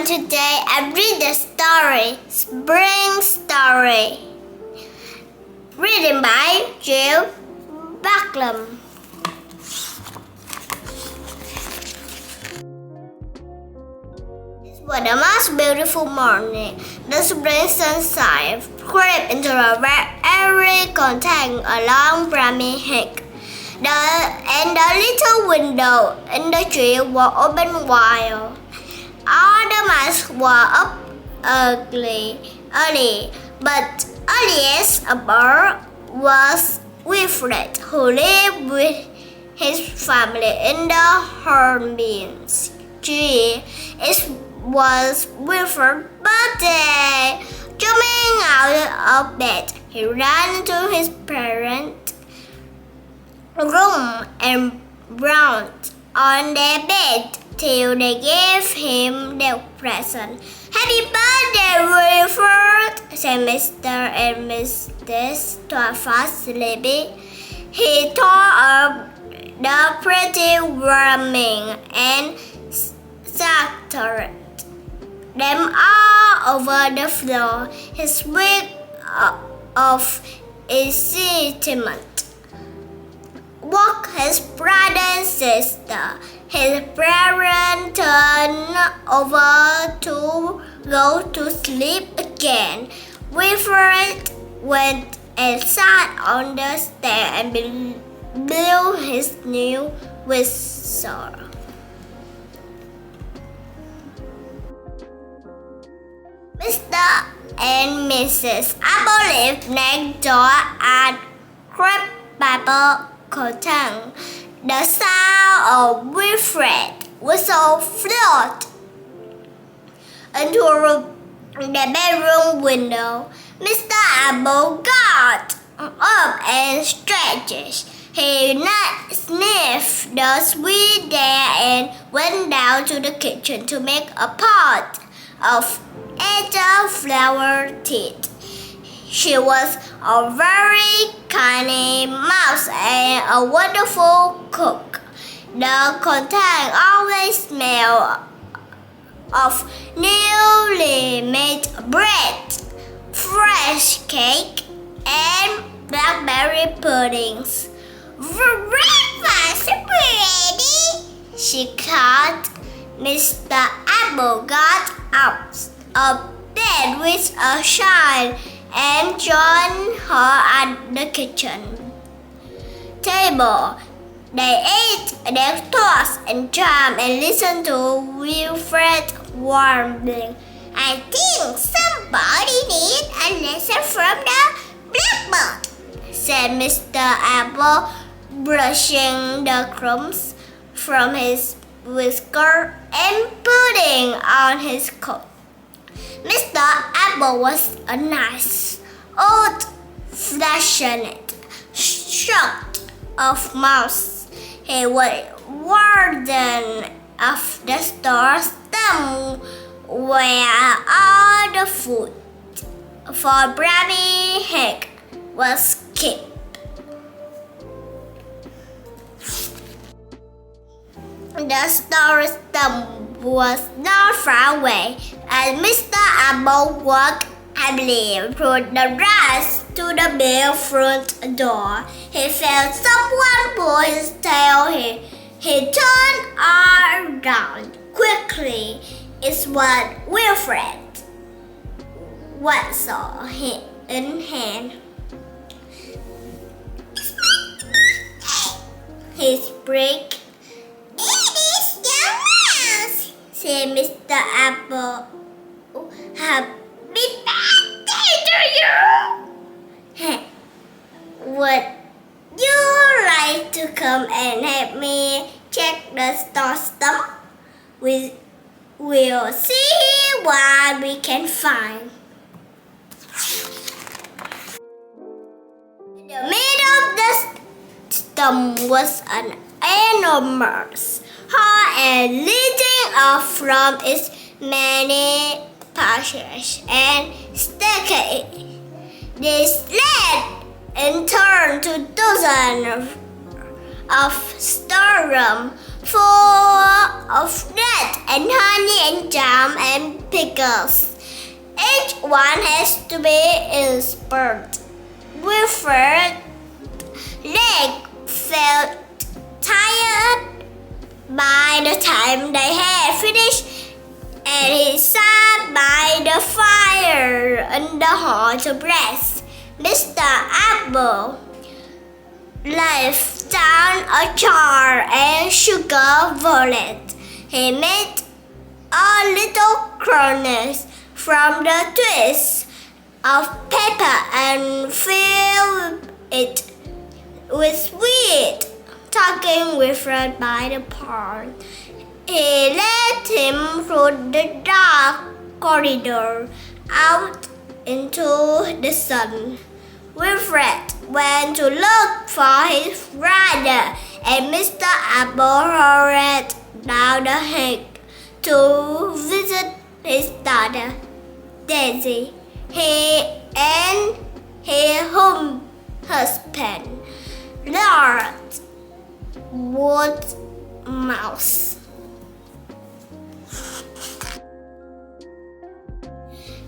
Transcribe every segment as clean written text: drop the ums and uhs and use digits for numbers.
everyone, today I read the story, Spring Story, written by Jill Bucklam. It was the most beautiful morning. The spring sunshine crept into the very content along Brambly Hedge. The little window in the tree was open wide. All the mice were up early, but earliest aboard was Wilfred, who lived with his family in the Hornbeams tree. It was Wilfred's birthday. Jumping out of bed, he ran to his parents' room and round on their bed till they gave him their present. "Happy birthday, Wilfred," said Mr. and Mrs. fast sleepy. He tore up the pretty warming and scattered them all over the floor. His wig of excitement woke his brother and sister. His parents turned over to go to sleep again. Wilfred went and sat on the stairs and blew his new whistle. Mr. and Mrs. Apple lived next door at crept cottage. The sound of Wilfred whistle floated into the bedroom window. Mr. Apple got up and stretched. He sniffed the sweet air and went down to the kitchen to make a pot of elderflower tea. She was a very kind mouse and a wonderful cook. The cottage always smelled of newly made bread, fresh cake, and blackberry puddings. "Breakfast ready!" she called. Mr. Apple got up of bed with a sigh and joined her at the kitchen table. They ate their toast and jam and listened to Wilfred warmly. "I think somebody needs a lesson from the blackboard," said Mr. Apple, brushing the crumbs from his whisker and putting on his coat. Mr. Apple was a nice, old-fashioned sort of mouse. He was warden of the Store Stump, where all the food for Brambly Hedge was kept. The Store Stump was not far away, and Mr. Apple walked happily through the grass to the bare front door. He felt someone pull his tail. He turned around quickly. It was Wilfred, whistle in hand. He spoke. "It is the mouse," said Mr. Apple. "Happy birthday to you! Would you like to come and help me check the Store Stump? We'll see what we can find." In the middle of the stump was an enormous hole, and leading off from its many passages and staircases. This led in turn to dozens of storerooms full of nuts and honey and jam and pickles. Each one has to be inspected. Wilfred's leg felt tired by the time they had finished, and he sat by the fire in the hall to rest. Mr. Apple left down a jar and sugar wallet. He made a little cornice from the twists of paper and filled it with sweet. Talking Wilfred by the pond, he led him through the dark corridor out into the sun. Wilfred went to look for his brother, and Mr. Apple hurried down the hill to visit his daughter, Daisy. He and his husband, Lord Woodmouse.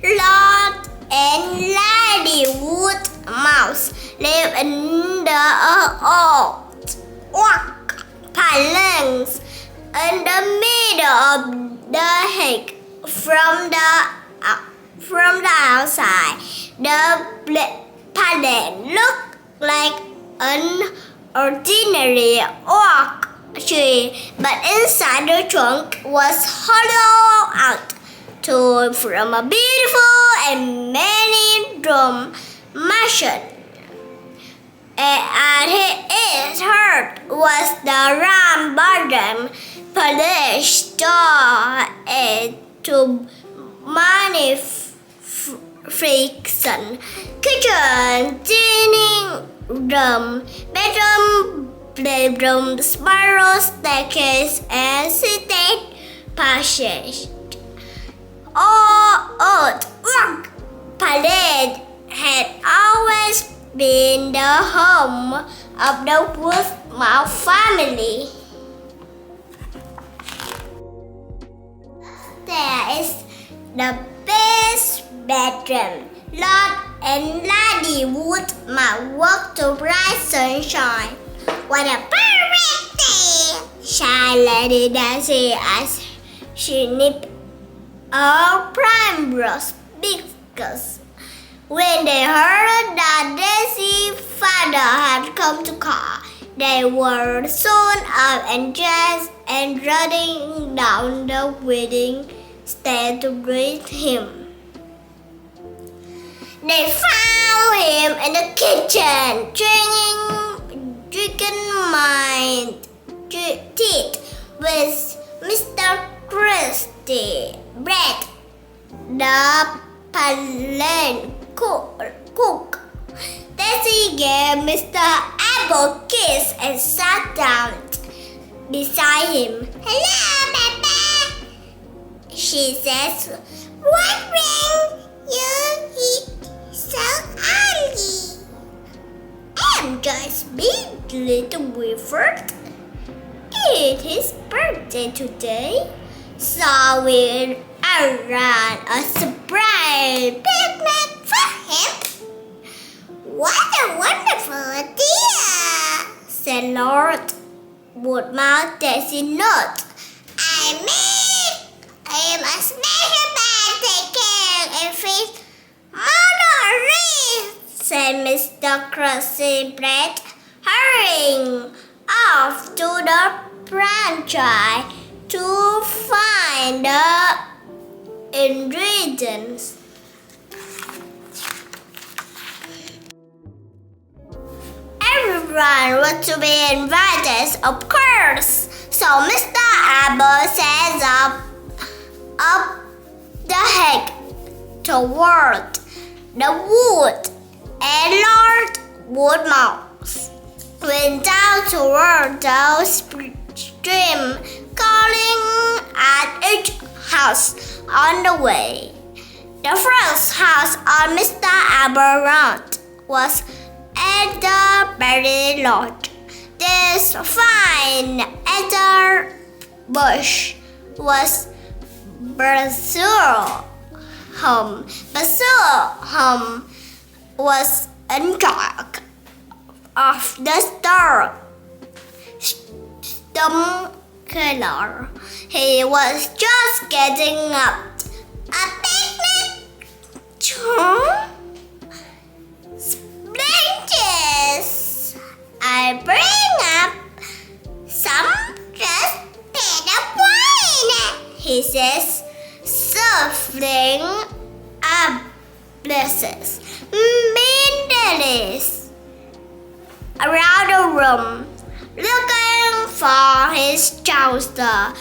Lord and Lady Woodmouse live in the old oak palings in the middle of the hill. From the outside, the palace looked like an ordinary oak tree, but inside the trunk was hollowed out from a beautiful and many-roomed mansion. At its heart was the round bottom polished door to magnification, kitchen, dining room, bedroom, playroom, spiral staircase, and seated passage. Old oak palace had always been the home of the Woodmouse family. There is the best bedroom. Lord and Lady Woodmouse walked to bright sunshine. What a perfect day! Sighed Lady Daisy as she nipped a primrose pickles. When they heard that Daisy's father had come to call, they were soon up and dressed and running down the winding stairs to greet him. They found him in the kitchen, drinking my teeth with Mr. Krusty Bread, the palace cook. Daisy gave Mr. Apple a kiss and sat down beside him. "Hello, Papa," she said. "What brings you here so early?" "I'm just being little Wilfred. It's his birthday today, so we'll arrange a surprise picnic for him." "What a wonderful idea," said Lord Woodmouse. Daisy nodded. "I made him a special birthday cake and fish motoring," said Mr. Krusty Bread, hurrying off to the pantry to find the ingredients. Everyone was to be invited, of course, so Mr. Apple set up the hill toward the wood, and Lord Woodmouse went down toward the stream, calling at each house on the way. The first house on Mr. Apple Road was at the berry lodge. This fine elder bush was Basil home. Basil home was in charge of the Store Stump killer. He was just getting up a picnic. Branches. I bring up some just bit of wine, he says, shuffling up places. Mindless around the room, looking for his trouser.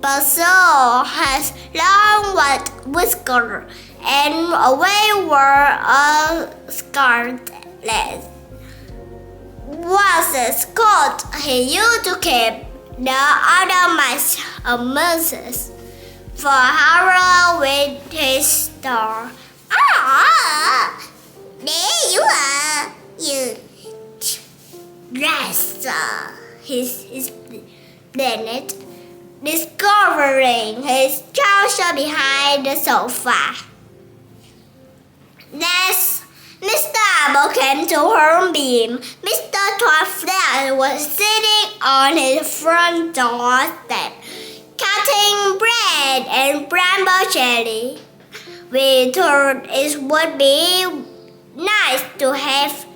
Basil has long white whiskers and a wayward scarlet was a coat he used to keep the other mice amuses for Harold with his store. Ah, there you are, you dresser, his planet, discovering his trouser behind the sofa. Next, Mr. Apple came to her beam. Mr. Twiffler was sitting on his front doorstep, cutting bread and bramble jelly. We thought it would be nice to have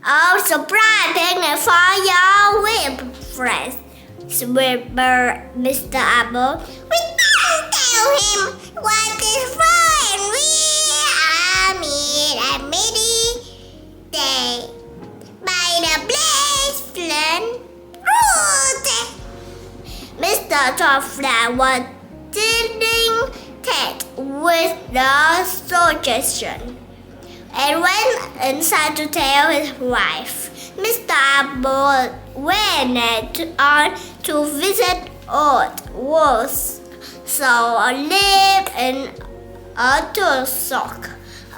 a surprise picnic for your whip friends, whispered Mr. Apple. We can't tell him what is fun. We are meet at midday by the blazing root. Mr. Twiffler was delighted with the suggestion and went inside to tell his wife. Mr. Apple went on to visit old wolves, so lived in a tussock,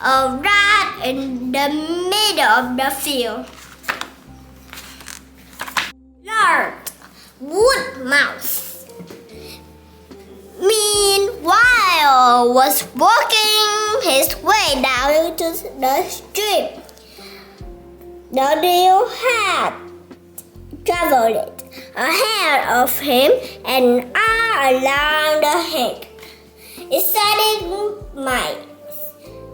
a rat in the middle of the field. Lord Wood Mouse, meanwhile, was walking his way down to the stream. The deer had traveled ahead of him and along the hedge. Excited mice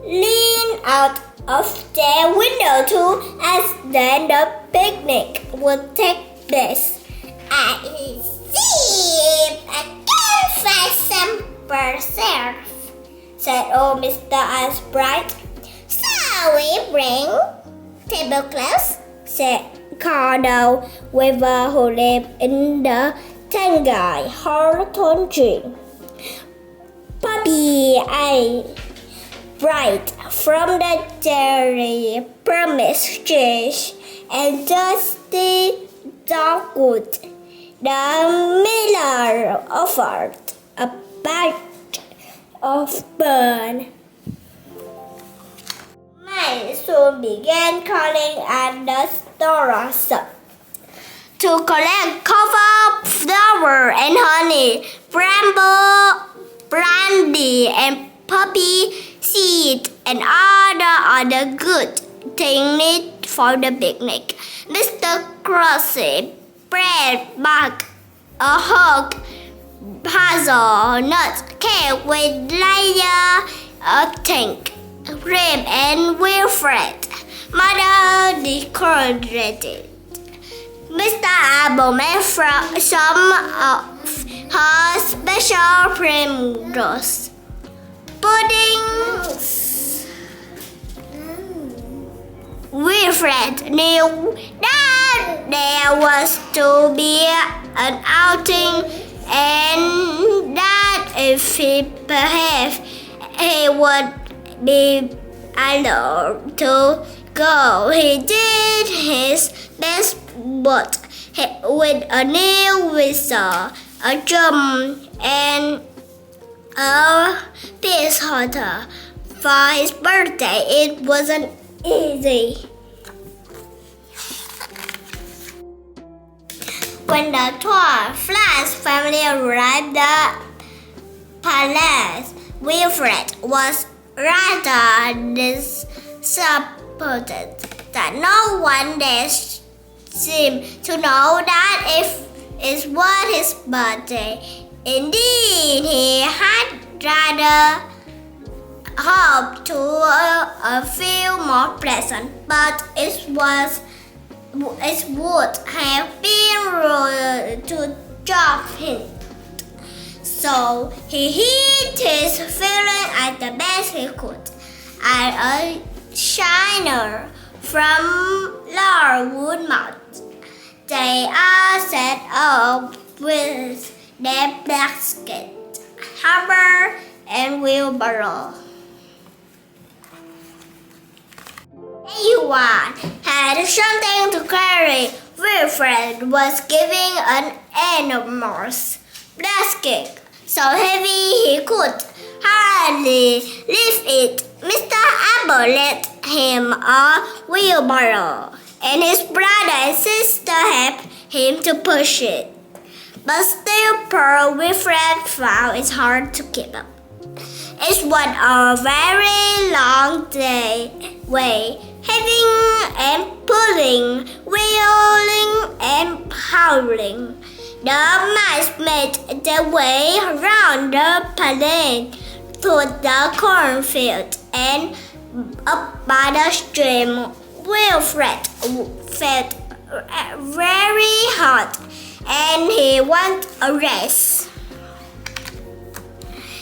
leaned out of their window to ask that the picnic would take place. I see I can find some preserve, said old Mr. Asbright. So we bring tablecloths, said Cardle Weaver, who lived in the tangled hawthorn tree. Puppy eye bright from the cherry promise trees, and Dusty Dogwood, the miller, offered a bite of burn. Mice soon began calling at the Store Stump to collect cover, flour, and honey, brandy, and poppy seed, and other good things needed for the picnic. Mr. Crossy bread bag, a hog, hazelnut cake with layer of tank, Rib and Wilfred. Mother decorated. Mr. Apple made some of her special primrose puddings. Wilfred knew that there was to be an outing and that if he behaved, he would be allowed to go. He did his best, but with a new whistle, a drum, and a peace hotter. For his birthday, it wasn't easy. When the Flash family arrived at the palace, Wilfred was rather disappointed that no one there seemed to know that it was his birthday. Indeed, he had rather hoped to feel more pleasant, but it would have been rude to drop him. So he hid his feeling as the best he could, and a shiner from Lord Woodmouth. They are set up with their basket, hammer, and wheelbarrow. Everyone had something to carry. Wilfred was giving an enormous basket, so heavy he could hardly lift it. Mr. Apple lent him a wheelbarrow, and his brother and sister helped him to push it. But still, poor Wilfred found it hard to keep up. It was a very long way, heaving and pulling, wheeling and howling. The mice made their way around the plain to the cornfield and up by the stream. Wilfred felt very hot, and he wanted a rest.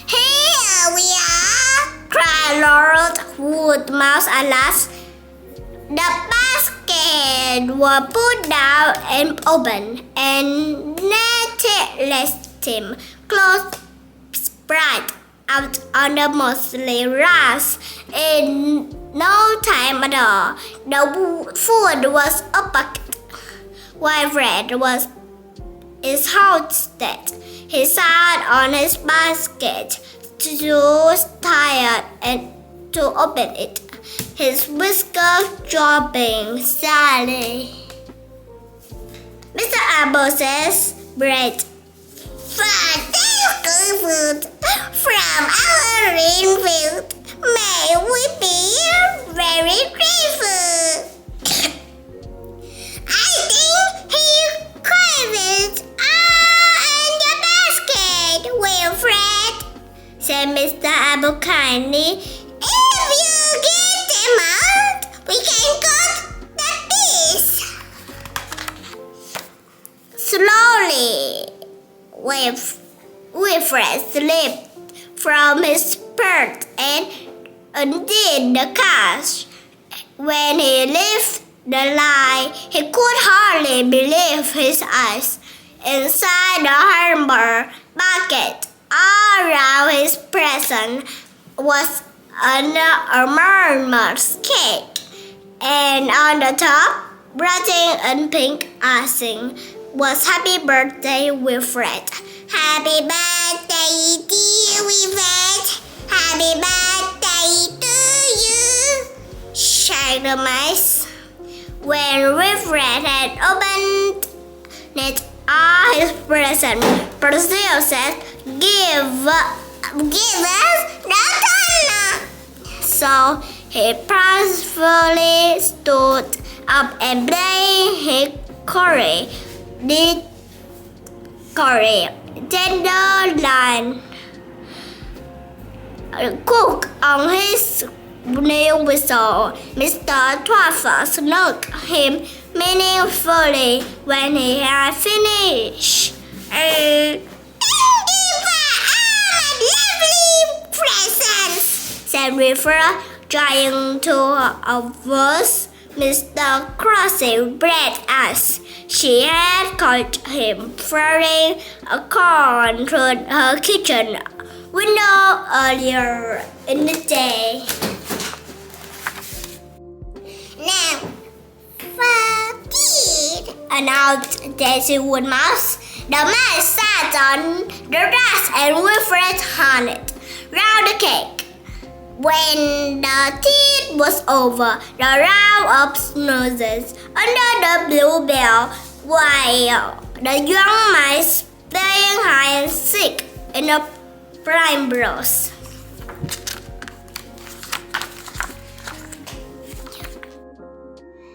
"Here we are!" cried Lord Woodmouse at last. The basket was put down and opened, and Nettie left him close spread out on the mossy grass. In no time at all, the food was a bucket. Wilfred was exhausted. He sat on his basket, too tired to open it, his whiskers dropping sadly. Mr. Apple says, "Bread, fantastic food from our rainfield. May we be very grateful." "I think he craved in the basket, Wilfred," said Mr. Apple kindly. "If you get them out, we can cook the dish." Slowly, Wilfred slipped from his perch and undid the catch. When he lifted the line, he could hardly believe his eyes. Inside the hammer bucket, all around his present, was an enormous cake, and on the top, blotting and pink icing, was "Happy Birthday, Wilfred." "Happy birthday, dear Wilfred. Happy birthday to you," sang the mice. When Wilfred had opened it, all his presents, Perseus said, Give us the donut." So he promptly stood up and played his tenderloin cook on his new whistle. Mr. Twyford snuck him meaningfully when he had finished. "Thank you for all my lovely presents," said Wilfred, trying to avert Mr. Crossy's breath as she had caught him throwing a corn through her kitchen window earlier in the day. "Now, for tea," announced Daisy Woodmouse. The mice sat on the grass and Wilfred hung it round the cake. When the tea was over, the round of snoozes under the bluebell while the young mice playing hide and seek in the brambles.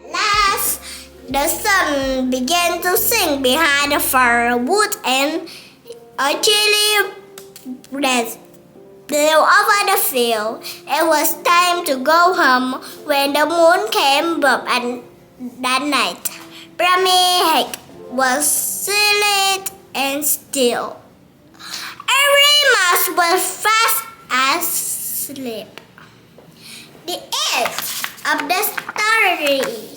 Last, the sun began to sink behind the firewood and a chilly breeze blew over the field. It was time to go home when the moon came up at that night. Brambly Hedge was silent and still. Every mouse was fast asleep. The end of the story.